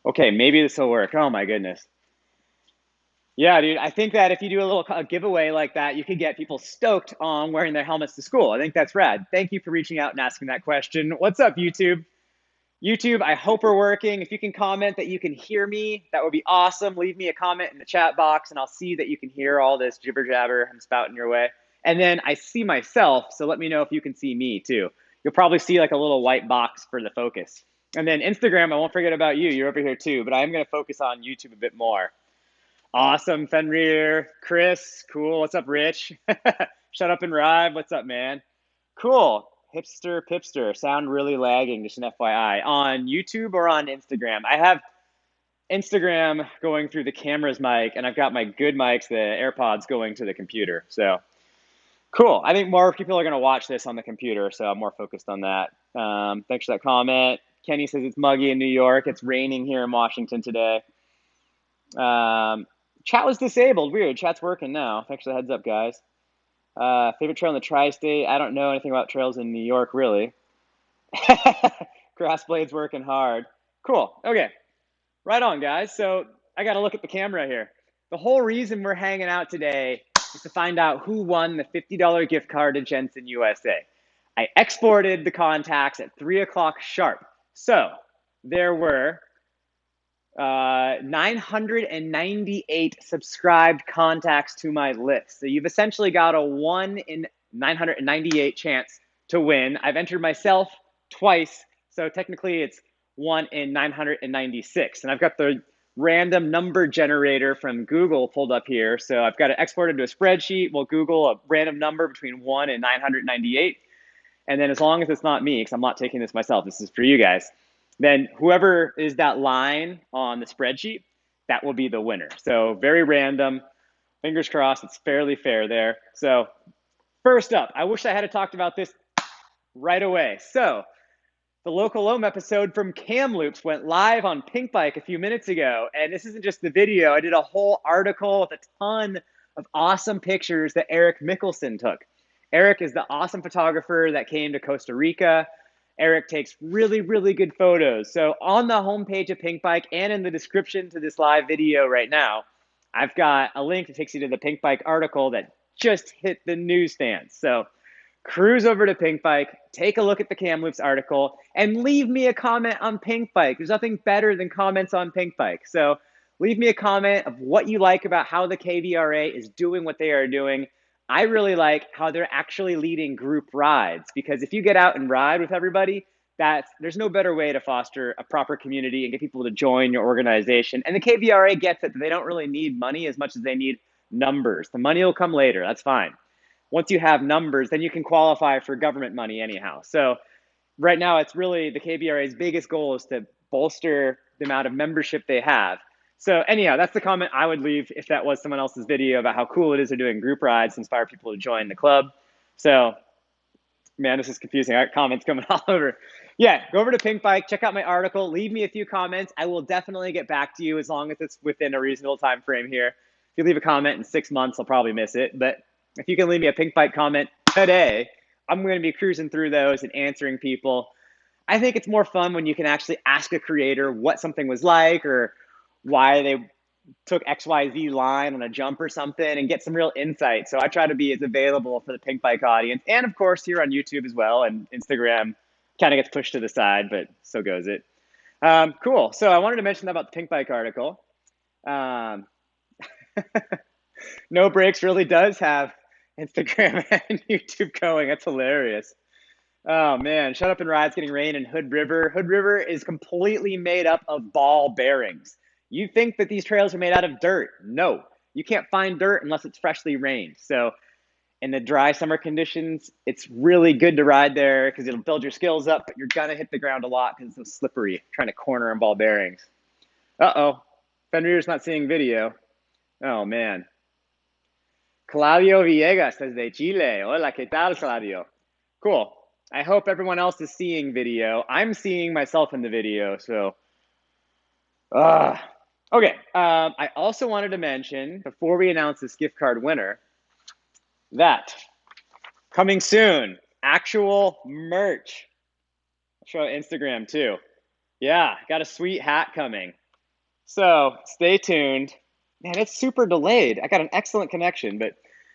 Okay, maybe this will work. Oh my goodness. Yeah, dude, I think that if you do a giveaway like that, you could get people stoked on wearing their helmets to school. I think that's rad. Thank you for reaching out and asking that question. What's up, YouTube? YouTube, I hope we're working. If you can comment that you can hear me, that would be awesome. Leave me a comment in the chat box and I'll see that you can hear all this jibber jabber I'm spouting your way. And then I see myself, so let me know if you can see me too. You'll probably see like a little white box for the focus. And then Instagram, I won't forget about you. You're over here too, but I am going to focus on YouTube a bit more. Awesome, Fenrir. Chris, cool. What's up, Rich? Shut up and ride. What's up, man? Cool. Hipster Pipster. Sound really lagging, just an FYI. On YouTube or on Instagram? I have Instagram going through the camera's mic, and I've got my good mics, the AirPods, going to the computer. So cool. I think more people are going to watch this on the computer, so I'm more focused on that. Thanks for that comment. Kenny says it's muggy in New York. It's raining here in Washington today. Chat was disabled. Weird. Chat's working now. Thanks for the heads up, guys. Favorite trail in the tri-state? I don't know anything about trails in New York, really. Grassblade's working hard. Cool. Okay. Right on, guys. So I got to look at the camera here. The whole reason we're hanging out today is to find out who won the $50 gift card to Jenson USA. I exported the contacts at 3 o'clock sharp. So there were 998 subscribed contacts to my list. So you've essentially got a 1 in 998 chance to win. I've entered myself twice, so technically it's 1 in 996. And I've got the random number generator from Google pulled up here. So I've got it exported to a spreadsheet. We'll Google a random number between 1 and 998. And then as long as it's not me, because I'm not taking this myself, this is for you guys, then whoever is that line on the spreadsheet, that will be the winner. So very random. Fingers crossed, it's fairly fair there. So first up, I wish I had talked about this right away. So the Local Ohm episode from Kamloops went live on Pink Bike a few minutes ago. And this isn't just the video. I did a whole article with a ton of awesome pictures that Eric Mickelson took. Eric is the awesome photographer that came to Costa Rica. Eric takes really, really good photos. So on the homepage of Pink Bike and in the description to this live video right now, I've got a link that takes you to the Pink Bike article that just hit the newsstands. So cruise over to Pink Bike, take a look at the Kamloops article, and leave me a comment on Pink Bike. There's nothing better than comments on Pink Bike. So leave me a comment of what you like about how the KVRA is doing what they are doing. I really like how they're actually leading group rides, because if you get out and ride with everybody, there's no better way to foster a proper community and get people to join your organization. And the KVRA gets it that they don't really need money as much as they need numbers. The money will come later. That's fine. Once you have numbers, then you can qualify for government money anyhow. So right now, it's really the KVRA's biggest goal is to bolster the amount of membership they have. So anyhow, that's the comment I would leave if that was someone else's video about how cool it is they're doing group rides to inspire people to join the club. So, man, this is confusing. I got comments coming all over. Yeah, go over to Pink Bike, check out my article, leave me a few comments. I will definitely get back to you as long as it's within a reasonable time frame here. If you leave a comment in 6 months, I'll probably miss it. But if you can leave me a Pink Bike comment today, I'm going to be cruising through those and answering people. I think it's more fun when you can actually ask a creator what something was like or why they took XYZ line on a jump or something and get some real insight. So I try to be as available for the Pink Bike audience. And of course, here on YouTube as well. And Instagram kind of gets pushed to the side, but so goes it. Cool. So I wanted to mention about the Pink Bike article. No Brakes really does have Instagram and YouTube going. That's hilarious. Oh man, Shut Up and Ride's getting rain in Hood River. Hood River is completely made up of ball bearings. You think that these trails are made out of dirt. No, you can't find dirt unless it's freshly rained. So in the dry summer conditions, it's really good to ride there because it'll build your skills up, but you're gonna hit the ground a lot because it's so slippery, trying to corner on ball bearings. Uh-oh, Fenrir's not seeing video. Oh man. Claudio Villegas desde Chile. Hola, ¿qué tal, Claudio? Cool. I hope everyone else is seeing video. I'm seeing myself in the video, so. Okay. I also wanted to mention, before we announce this gift card winner, that coming soon, actual merch. I'll show Instagram too. Yeah, got a sweet hat coming. So stay tuned. Man, it's super delayed. I got an excellent connection, but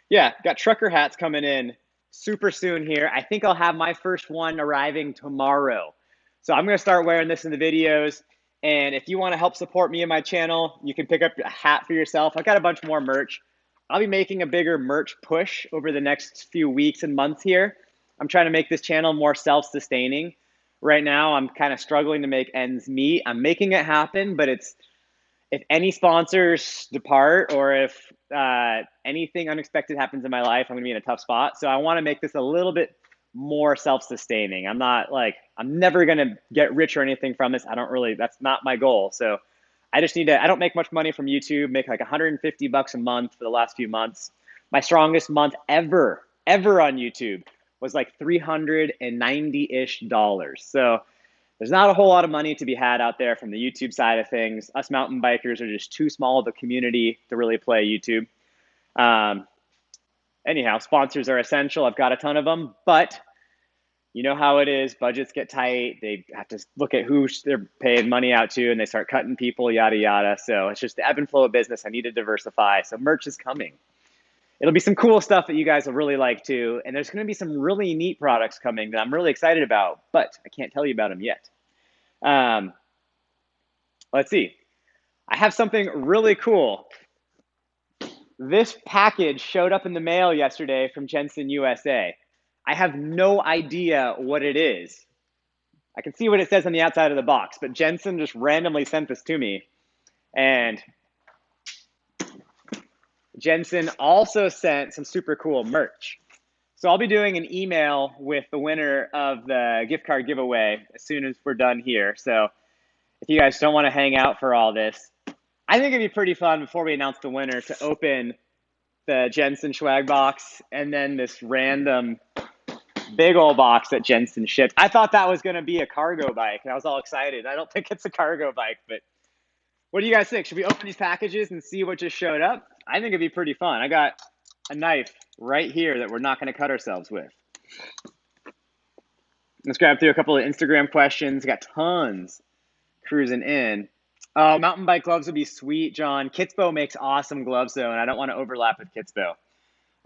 yeah, got trucker hats coming in super soon here. I think I'll have my first one arriving tomorrow. So I'm going to start wearing this in the videos. And if you want to help support me and my channel, you can pick up a hat for yourself. I've got a bunch more merch. I'll be making a bigger merch push over the next few weeks and months here. I'm trying to make this channel more self-sustaining. Right now, I'm kind of struggling to make ends meet. I'm making it happen, but if any sponsors depart or if anything unexpected happens in my life, I'm going to be in a tough spot. So I want to make this a little bit more self-sustaining. I'm never going to get rich or anything from this. That's not my goal. So I don't make much money from YouTube, make like 150 bucks a month for the last few months. My strongest month ever on YouTube was like $390-ish. So there's not a whole lot of money to be had out there from the YouTube side of things. Us mountain bikers are just too small of a community to really play YouTube. Um, Anyhow, sponsors are essential. I've got a ton of them, but you know how it is. Budgets get tight. They have to look at who they're paying money out to, and they start cutting people, yada, yada. So it's just the ebb and flow of business. I need to diversify. So merch is coming. It'll be some cool stuff that you guys will really like too. And there's going to be some really neat products coming that I'm really excited about, but I can't tell you about them yet. Um, let's see. I have something really cool. This package showed up in the mail yesterday from Jenson USA. I have no idea what it is. I can see what it says on the outside of the box, but Jenson just randomly sent this to me. And Jenson also sent some super cool merch. So I'll be doing an email with the winner of the gift card giveaway as soon as we're done here. So if you guys don't want to hang out for all this, I think it'd be pretty fun before we announce the winner to open the Jenson swag box and then this random big old box that Jenson shipped. I thought that was going to be a cargo bike, and I was all excited. I don't think it's a cargo bike, but what do you guys think? Should we open these packages and see what just showed up? I think it'd be pretty fun. I got a knife right here that we're not going to cut ourselves with. Let's grab through a couple of Instagram questions. Got tons cruising in. Mountain bike gloves would be sweet, John. Kitspo makes awesome gloves, though, and I don't want to overlap with Kitspo.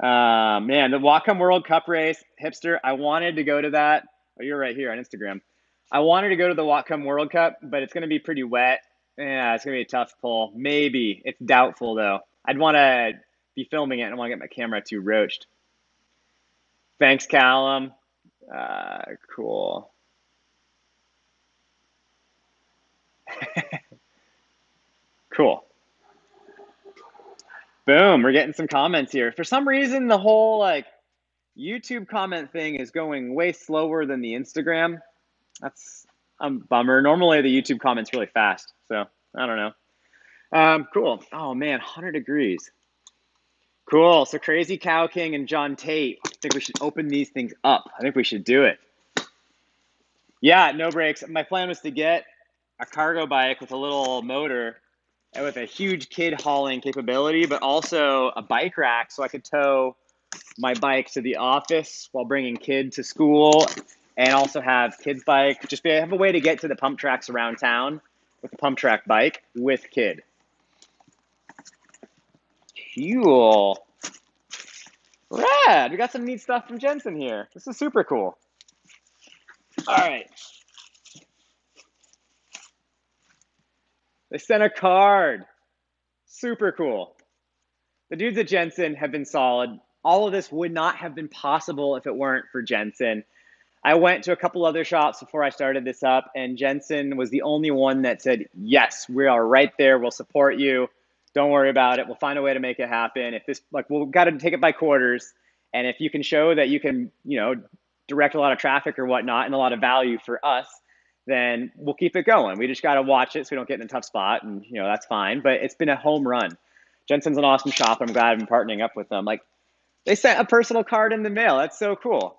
Man, the Whatcom World Cup race, hipster, I wanted to go to that. Oh, you're right here on Instagram. I wanted to go to the Whatcom World Cup, but it's going to be pretty wet. Yeah, it's going to be a tough pull. Maybe. It's doubtful, though. I'd want to be filming it. I don't want to get my camera too roached. Thanks, Callum. Cool. Cool. Boom, we're getting some comments here. For some reason, the whole YouTube comment thing is going way slower than the Instagram. That's a bummer. Normally the YouTube comment's really fast, so I don't know. Cool. Oh man, 100 degrees. Cool. So Crazy Cow King and John Tate. I think we should open these things up. I think we should do it. Yeah, no brakes. My plan was to get a cargo bike with a little motor and with a huge kid hauling capability, but also a bike rack so I could tow my bike to the office while bringing kid to school, and also have kid's bike. Just have a way to get to the pump tracks around town with the pump track bike with kid. Cool. Rad. We got some neat stuff from Jenson here. This is super cool. All right. They sent a card. Super cool. The dudes at Jenson have been solid. All of this would not have been possible if it weren't for Jenson. I went to a couple other shops before I started this up, and Jenson was the only one that said, yes, we are right there. We'll support you. Don't worry about it. We'll find a way to make it happen. If this, we've got to take it by quarters. And if you can show that you can, direct a lot of traffic or whatnot and a lot of value for us, then we'll keep it going. We just got to watch it so we don't get in a tough spot, and that's fine. But it's been a home run. Jenson's an awesome shop. I'm glad I've been partnering up with them. They sent a personal card in the mail. That's so cool.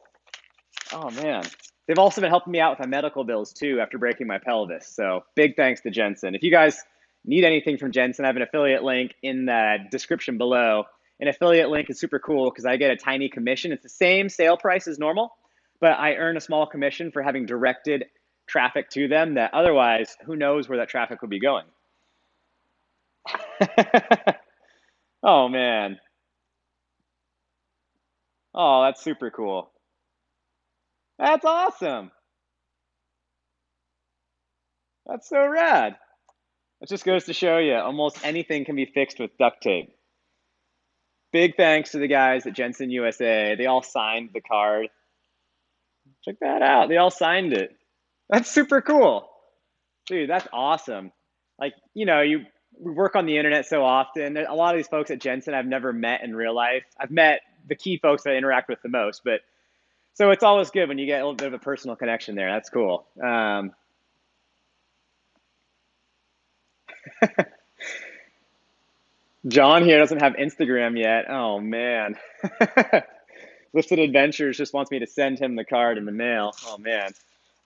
Oh man. They've also been helping me out with my medical bills too after breaking my pelvis. So big thanks to Jenson. If you guys need anything from Jenson, I have an affiliate link in the description below. An affiliate link is super cool because I get a tiny commission. It's the same sale price as normal, but I earn a small commission for having directed traffic to them that otherwise, who knows where that traffic would be going. Oh man. Oh, that's super cool. That's awesome. That's so rad. It just goes to show you almost anything can be fixed with duct tape. Big thanks to the guys at Jenson USA. They all signed the card. Check that out. They all signed it. That's super cool. Dude, that's awesome. Like, we work on the internet so often. A lot of these folks at Jensen I've never met in real life. I've met the key folks that I interact with the most, but so it's always good when you get a little bit of a personal connection there. That's cool. John here doesn't have Instagram yet. Oh man. Lifted Adventures just wants me to send him the card in the mail. Oh man.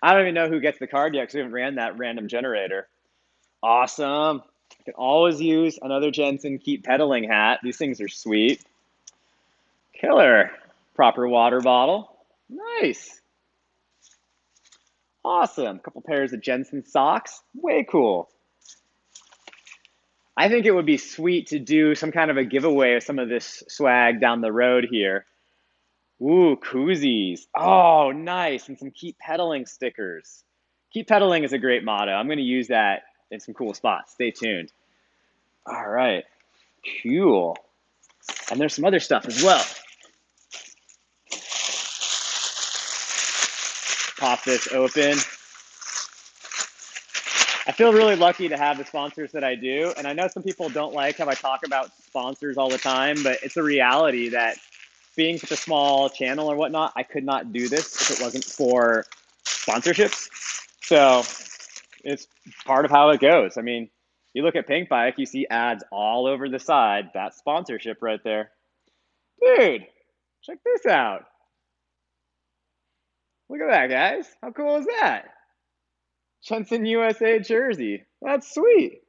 I don't even know who gets the card yet because we haven't ran that random generator. Awesome. I can always use another Jensen Keep Pedaling hat. These things are sweet. Killer. Proper water bottle. Nice. Awesome. A couple pairs of Jensen socks. Way cool. I think it would be sweet to do some kind of a giveaway of some of this swag down the road here. Ooh, koozies. Oh, nice. And some Keep Pedaling stickers. Keep Pedaling is a great motto. I'm going to use that in some cool spots. Stay tuned. All right. Cool. And there's some other stuff as well. Pop this open. I feel really lucky to have the sponsors that I do. And I know some people don't like how I talk about sponsors all the time, but it's a reality that being such a small channel or whatnot, I could not do this if it wasn't for sponsorships. So it's part of how it goes. I mean, you look at Pink Bike, you see ads all over the side. That's sponsorship right there. Dude, check this out. Look at that, guys. How cool is that? Jenson USA jersey. That's sweet.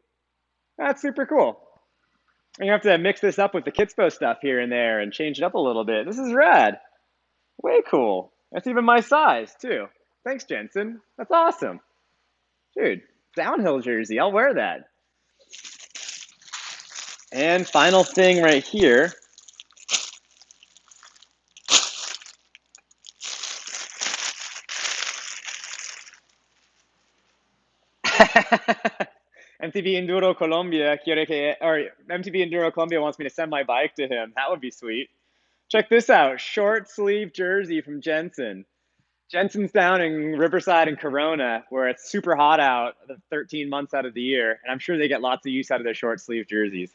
That's super cool. And you have to mix this up with the Kitspo stuff here and there and change it up a little bit. This is rad. Way cool. That's even my size, too. Thanks, Jensen. That's awesome. Dude, downhill jersey. I'll wear that. And final thing right here. MTB Enduro Colombia MTB Enduro Colombia wants me to send my bike to him. That would be sweet. Check this out. Short sleeve jersey from Jensen. Jensen's down in Riverside and Corona, where it's super hot out the 13 months out of the year, and I'm sure they get lots of use out of their short sleeve jerseys.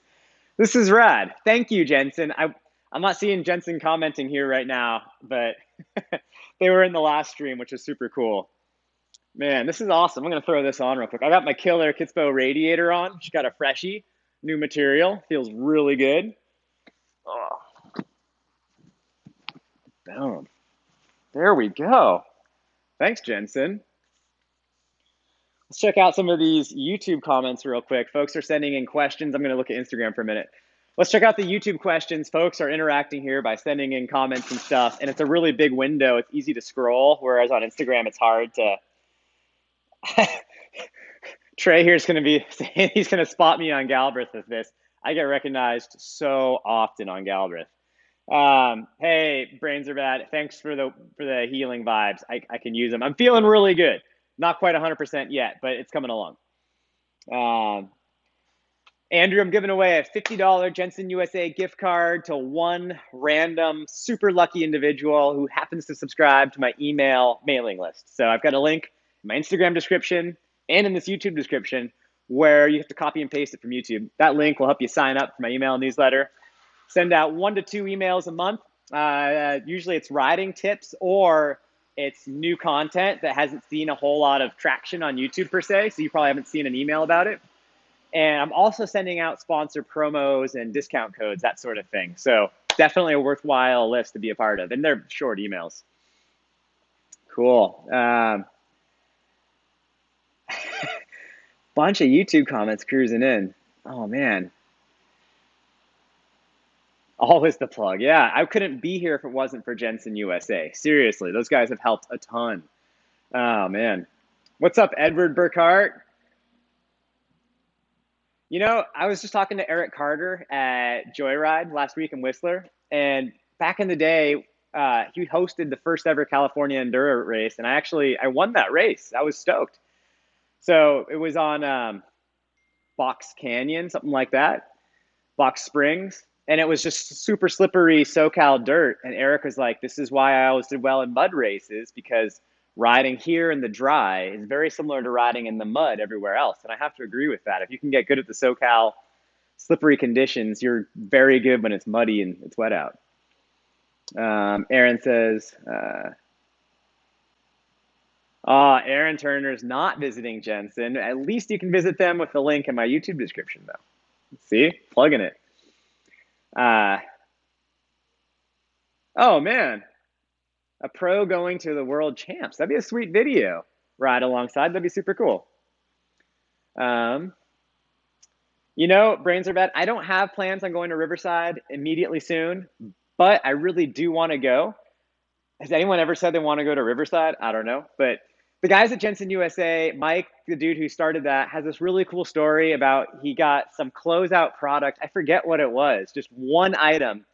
This is rad. Thank you, Jensen. I'm not seeing Jensen commenting here right now, but they were in the last stream, which is super cool. Man, this is awesome. I'm going to throw this on real quick. I got my killer Kitspo radiator on. She's got a freshie, new material. Feels really good. Oh. Boom. There we go. Thanks, Jensen. Let's check out some of these YouTube comments real quick. Folks are sending in questions. I'm going to look at Instagram for a minute. Let's check out the YouTube questions. Folks are interacting here by sending in comments and stuff, and it's a really big window. It's easy to scroll, whereas on Instagram, it's hard to... Trey here's going to be saying he's going to spot me on Galbraith with this. I get recognized so often on Galbraith. Hey, brains are bad. Thanks for the healing vibes. I can use them. I'm feeling really good. Not quite 100% yet, but it's coming along. Andrew, I'm giving away a $50 Jenson USA gift card to one random super lucky individual who happens to subscribe to my email mailing list. So I've got a link in my Instagram description and in this YouTube description where you have to copy and paste it from YouTube. That link will help you sign up for my email newsletter. Send out 1 to 2 emails a month. Usually it's riding tips or it's new content that hasn't seen a whole lot of traction on YouTube per se, so you probably haven't seen an email about it. And I'm also sending out sponsor promos and discount codes, that sort of thing. So definitely a worthwhile list to be a part of. And they're short emails. Cool. Bunch of YouTube comments cruising in. Oh, man. Always the plug. Yeah, I couldn't be here if it wasn't for Jenson USA. Seriously, those guys have helped a ton. Oh, man. What's up, Edward Burkhart? You know, I was just talking to Eric Carter at Joyride last week in Whistler, and back in the day, he hosted the first ever California Enduro race, and I won that race. I was stoked. So it was on Box Canyon, something like that, Box Springs, and it was just super slippery SoCal dirt. And Eric was like, "This is why I always did well in mud races because riding here in the dry is very similar to riding in the mud everywhere else." And I have to agree with that. If you can get good at the SoCal slippery conditions, you're very good when it's muddy and it's wet out. Aaron says, Aaron Turner's not visiting Jensen. At least you can visit them with the link in my YouTube description, though. See? Plugging it. Uh, oh, man. A pro going to the world champs. That'd be a sweet video. Ride alongside. That'd be super cool. Um, you know, brains are bad. I don't have plans on going to Riverside immediately soon, but I really do want to go. Has anyone ever said they want to go to Riverside? I don't know. But the guys at Jenson USA, Mike, the dude who started that, has this really cool story about he got some closeout product. I forget what it was, just one item.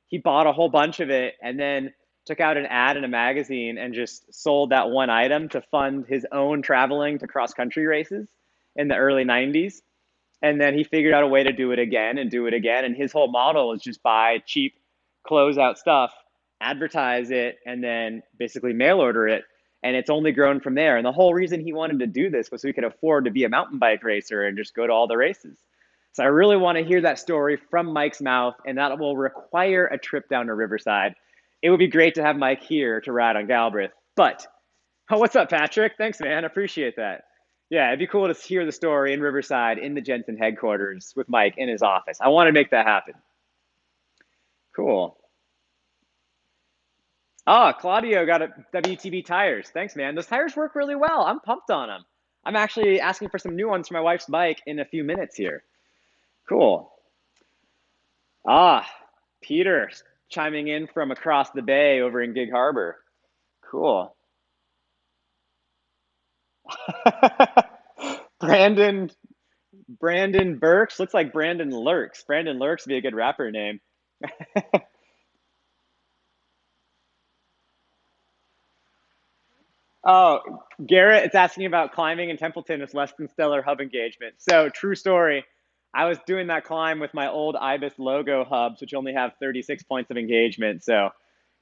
He bought a whole bunch of it and then took out an ad in a magazine and just sold that one item to fund his own traveling to cross country races in the early 90s. And then he figured out a way to do it again and do it again. And his whole model is just buy cheap closeout stuff, advertise it, and then basically mail order it. And it's only grown from there. And the whole reason he wanted to do this was so he could afford to be a mountain bike racer and just go to all the races. So I really want to hear that story from Mike's mouth, and that will require a trip down to Riverside. It would be great to have Mike here to ride on Galbraith. But, oh, what's up, Patrick? Thanks, man. I appreciate that. Yeah, it'd be cool to hear the story in Riverside in the Jensen headquarters with Mike in his office. I want to make that happen. Cool. Oh, Claudio got a WTB tires. Thanks, man. Those tires work really well. I'm pumped on them. I'm actually asking for some new ones for my wife's bike in a few minutes here. Cool. Ah, Peter chiming in from across the bay over in Gig Harbor. Cool. Brandon Brandon Burks looks like Brandon Lurks. Brandon Lurks would be a good rapper name. Oh, Garrett is asking about climbing in Templeton with less than stellar hub engagement. So, true story. I was doing that climb with my old Ibis logo hubs, which only have 36 points of engagement. So,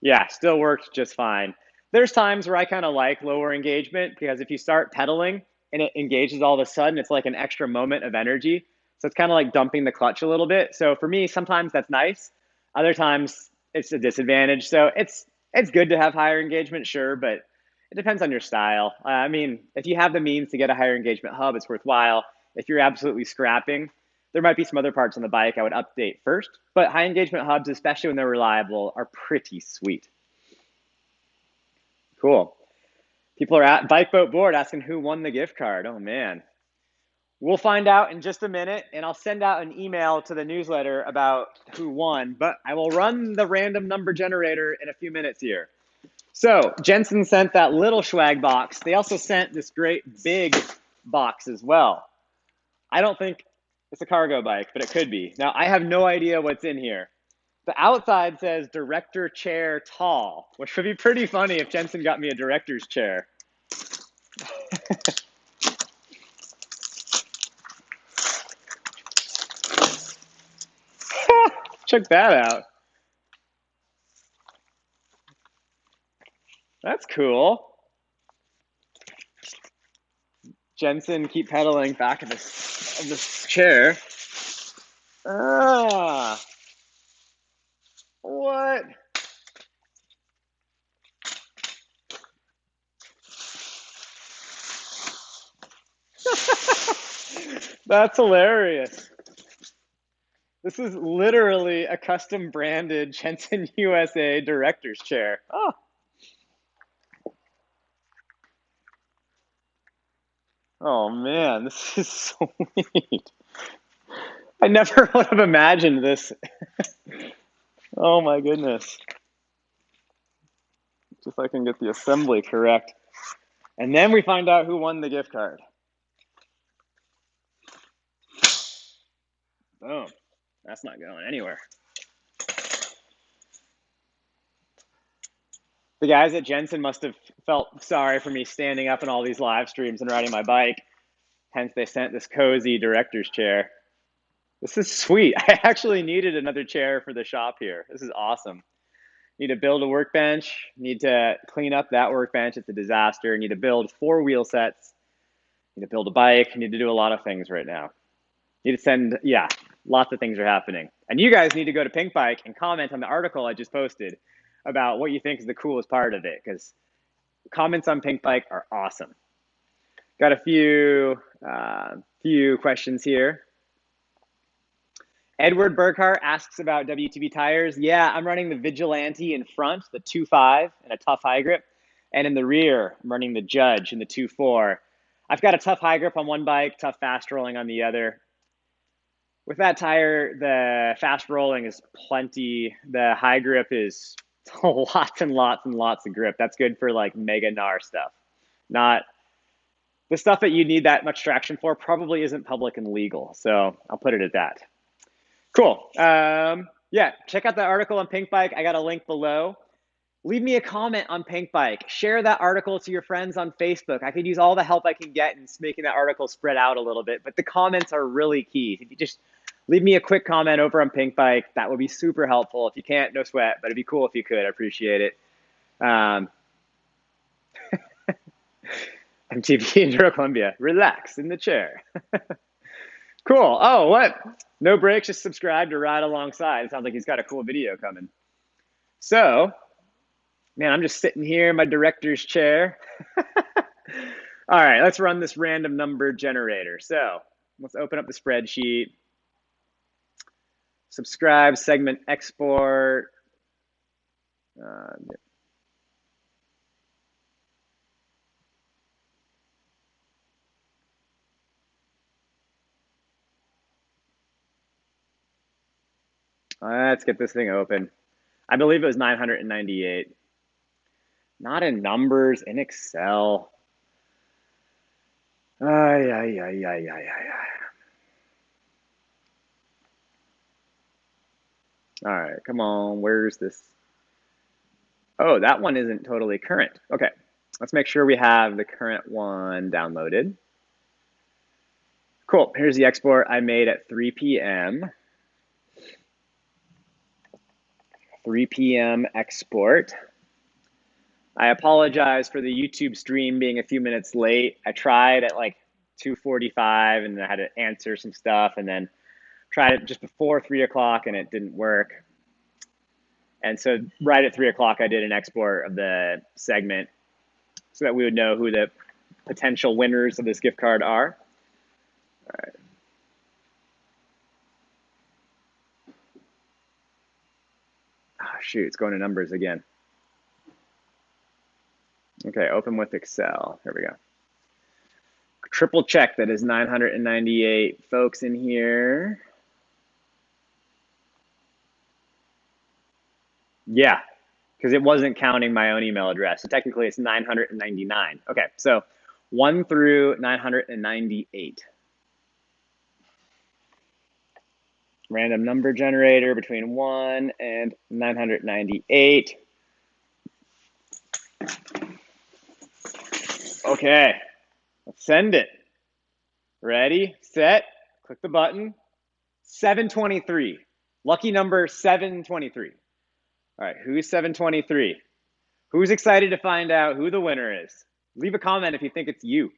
yeah, still worked just fine. There's times where I kind of like lower engagement because if you start pedaling and it engages all of a sudden, it's like an extra moment of energy. So, it's kind of like dumping the clutch a little bit. So, for me, sometimes that's nice. Other times it's a disadvantage. So, it's good to have higher engagement, sure, but it depends on your style. I mean, if you have the means to get a higher engagement hub, it's worthwhile. If you're absolutely scrapping, there might be some other parts on the bike I would update first. But high engagement hubs, especially when they're reliable, are pretty sweet. Cool. People are at Bike Boat Board asking who won the gift card. Oh, man. We'll find out in just a minute, and I'll send out an email to the newsletter about who won. But I will run the random number generator in a few minutes here. So Jensen sent that little swag box. They also sent this great big box as well. I don't think it's a cargo bike, but it could be. Now, I have no idea what's in here. The outside says director chair tall, which would be pretty funny if Jensen got me a director's chair. Check that out. That's cool. Jensen, keep pedaling back of this chair. Ah, what? That's hilarious. This is literally a custom branded Jensen USA director's chair. Oh, oh man, this is so neat. I never would have imagined this. Oh my goodness. Just so I can get the assembly correct. And then we find out who won the gift card. Oh, that's not going anywhere. The guys at Jenson must have felt sorry for me standing up in all these live streams and riding my bike. Hence, they sent this cozy director's chair. This is sweet. I actually needed another chair for the shop here. This is awesome. Need to build a workbench. Need to clean up that workbench. It's a disaster. Need to build 4 wheel sets. Need to build a bike. Need to do a lot of things right now. Need to send, yeah, lots of things are happening. And you guys need to go to Pink Bike and comment on the article I just posted about what you think is the coolest part of it, because comments on Pink Bike are awesome. Got a few questions here. Edward Burkhart asks about WTB tires. Yeah, I'm running the Vigilante in front, the 2.5 and a tough high grip. And in the rear, I'm running the Judge in the 2.4. I've got a tough high grip on one bike, tough fast rolling on the other. With that tire, the fast rolling is plenty. The high grip is lots and lots and lots of grip. That's good for like mega gnar stuff. Not the stuff that you need that much traction for probably isn't public and legal. So I'll put it at that. Cool. Yeah, check out the article on Pink Bike. I got a link below. Leave me a comment on Pink Bike. Share that article to your friends on Facebook. I could use all the help I can get in making that article spread out a little bit, but the comments are really key. If you just leave me a quick comment over on Pink Bike, that would be super helpful. If you can't, no sweat, but it'd be cool if you could. I appreciate it. MTV Enduro Columbia, relax in the chair. Cool. Oh, what? No brakes, just subscribe to ride alongside. It sounds like he's got a cool video coming. So, man, I'm just sitting here in my director's chair. All right, let's run this random number generator. So let's open up the spreadsheet. Subscribe, segment export. Let's get this thing open. I believe it was 998. Not in numbers, in Excel. All right, come on, where's this? Oh, that one isn't totally current. Okay, let's make sure we have the current one downloaded. Cool, here's the export I made at 3 p.m. 3 p.m. export. I apologize for the YouTube stream being a few minutes late. I tried at like 2:45 and I had to answer some stuff, and then tried it just before 3 o'clock and it didn't work. And so right at 3 o'clock, I did an export of the segment so that we would know who the potential winners of this gift card are. All right. Oh, shoot, it's going to numbers again. Okay, open with Excel. Here we go. Triple check that is 998 folks in here. Yeah, because it wasn't counting my own email address. So technically it's 999. Okay, so 1 through 998. Random number generator between 1 and 998. Okay, let's send it. Ready, set, click the button. 723. Lucky number 723. All right, who's 723? Who's excited to find out who the winner is? Leave a comment if you think it's you.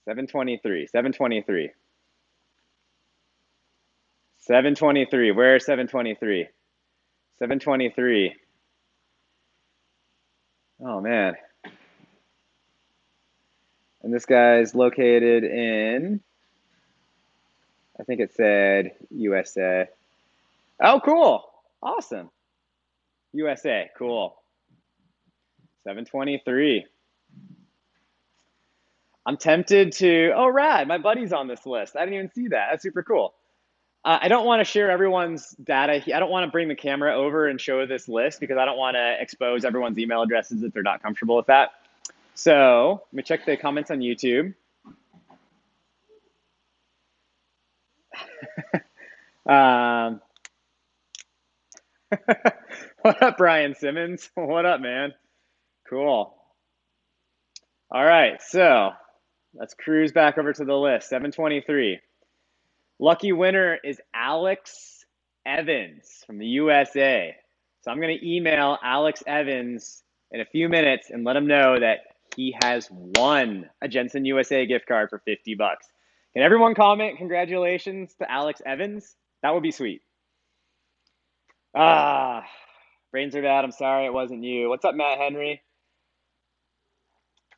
723, 723. 723, where's 723? 723. Oh, man. And this guy's located in, I think it said USA. Oh, cool. Awesome. USA, cool. 723. I'm tempted to, oh, rad, my buddy's on this list. I didn't even see that. That's super cool. I don't want to share everyone's data. I don't want to bring the camera over and show this list because I don't want to expose everyone's email addresses if they're not comfortable with that. So let me check the comments on YouTube. Um, what up, Brian Simmons? What up, man? Cool. All right, so let's cruise back over to the list. 723. Lucky winner is Alex Evans from the USA. So I'm going to email Alex Evans in a few minutes and let him know that he has won a Jenson USA gift card for 50 bucks. Can everyone comment congratulations to Alex Evans? That would be sweet. Ah, brains are bad. I'm sorry it wasn't you. What's up, Matt Henry?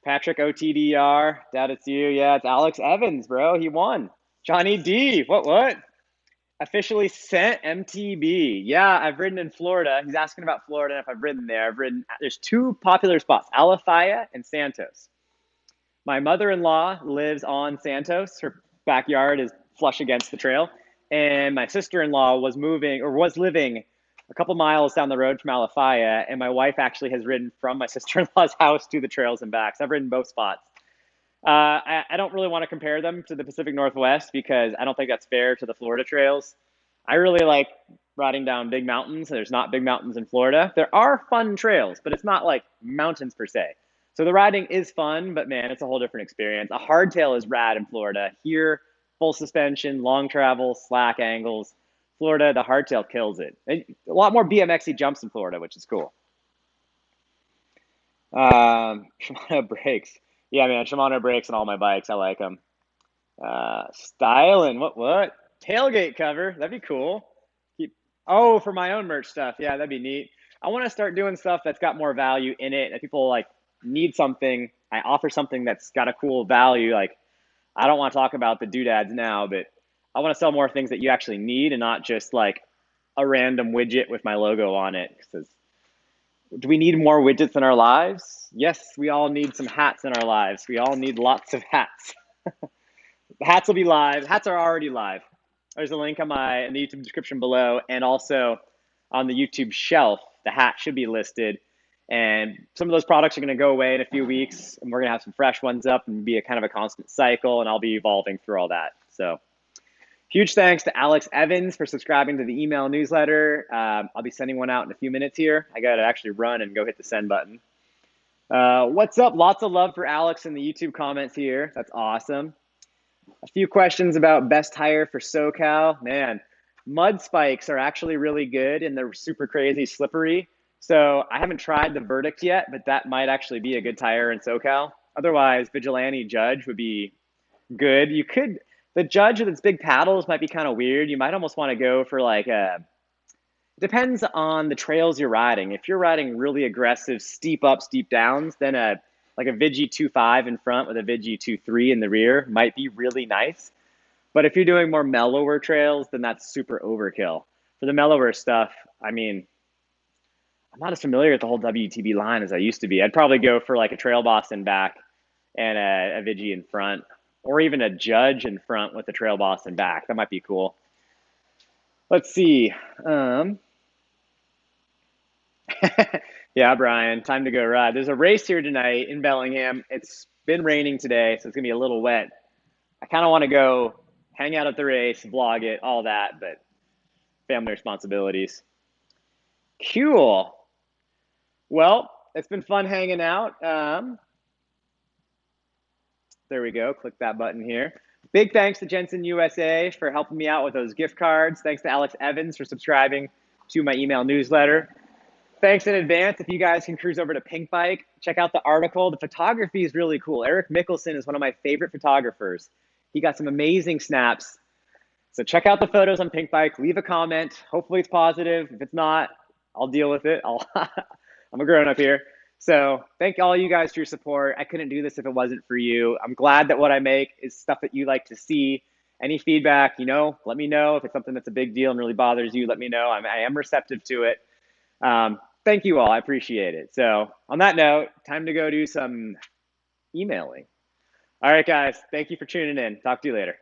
Patrick OTDR. Doubt it's you. Yeah, it's Alex Evans, bro. He won. Johnny D. What? Officially sent MTB. Yeah, I've ridden in Florida. He's asking about Florida and if I've ridden there. There's two popular spots, Alafaya and Santos. My mother-in-law lives on Santos. Her backyard is flush against the trail. And my sister-in-law was living a couple miles down the road from Alafaya. And my wife actually has ridden from my sister-in-law's house to the trails and back. So I've ridden both spots. I don't really want to compare them to the Pacific Northwest because I don't think that's fair to the Florida trails. I really like riding down big mountains. There's not big mountains in Florida. There are fun trails, but it's not like mountains per se. So the riding is fun, but man, it's a whole different experience. A hardtail is rad in Florida. Here, full suspension, long travel, slack angles. Florida, the hardtail kills it. And a lot more BMXy jumps in Florida, which is cool. Shimano brakes. Yeah, man, Shimano brakes on all my bikes. I like them. Styling. What? Tailgate cover. That'd be cool. Oh, for my own merch stuff. Yeah, that'd be neat. I want to start doing stuff that's got more value in it. That people like need something. I offer something that's got a cool value. Like, I don't want to talk about the doodads now, but I want to sell more things that you actually need and not just like a random widget with my logo on it. Because do we need more widgets in our lives? Yes, we all need some hats in our lives. We all need lots of hats. The hats will be live. Hats are already live. There's a link in the YouTube description below, and also on the YouTube shelf, the hat should be listed. And some of those products are going to go away in a few weeks, and we're going to have some fresh ones up and be a kind of a constant cycle, and I'll be evolving through all that. So huge thanks to Alex Evans for subscribing to the email newsletter. I'll be sending one out in a few minutes here. I got to actually run and go hit the send button. What's up? Lots of love for Alex in the YouTube comments here. That's awesome. A few questions about best tire for SoCal. Man, mud spikes are actually really good and they're super crazy slippery. So I haven't tried the Verdict yet, but that might actually be a good tire in SoCal. Otherwise, Vigilante Judge would be good. The Judge with its big paddles might be kind of weird. You might almost want to go for like it depends on the trails you're riding. If you're riding really aggressive, steep ups, steep downs, then like a Vigi 2.5 in front with a Vigi 2.3 in the rear might be really nice. But if you're doing more mellower trails, then that's super overkill. For the mellower stuff, I mean, I'm not as familiar with the whole WTB line as I used to be. I'd probably go for like a Trail Boss in back and a Vigi in front, or even a Judge in front with a Trail Boss in back. That might be cool. Let's see. Yeah, Brian, time to go ride. There's a race here tonight in Bellingham. It's been raining today, so it's going to be a little wet. I kind of want to go hang out at the race, vlog it, all that, but family responsibilities. Cool. Well, it's been fun hanging out. There we go. Click that button here. Big thanks to Jenson USA for helping me out with those gift cards. Thanks to Alex Evans for subscribing to my email newsletter. Thanks in advance. If you guys can cruise over to Pink Bike, check out the article. The photography is really cool. Eric Mickelson is one of my favorite photographers. He got some amazing snaps. So check out the photos on Pink Bike. Leave a comment. Hopefully it's positive. If it's not, I'll deal with it. I'm a grown up here. So thank all you guys for your support. I couldn't do this if it wasn't for you. I'm glad that what I make is stuff that you like to see. Any feedback, let me know. If it's something that's a big deal and really bothers you, let me know. I am receptive to it. Thank you all. I appreciate it. So on that note, time to go do some emailing. All right, guys. Thank you for tuning in. Talk to you later.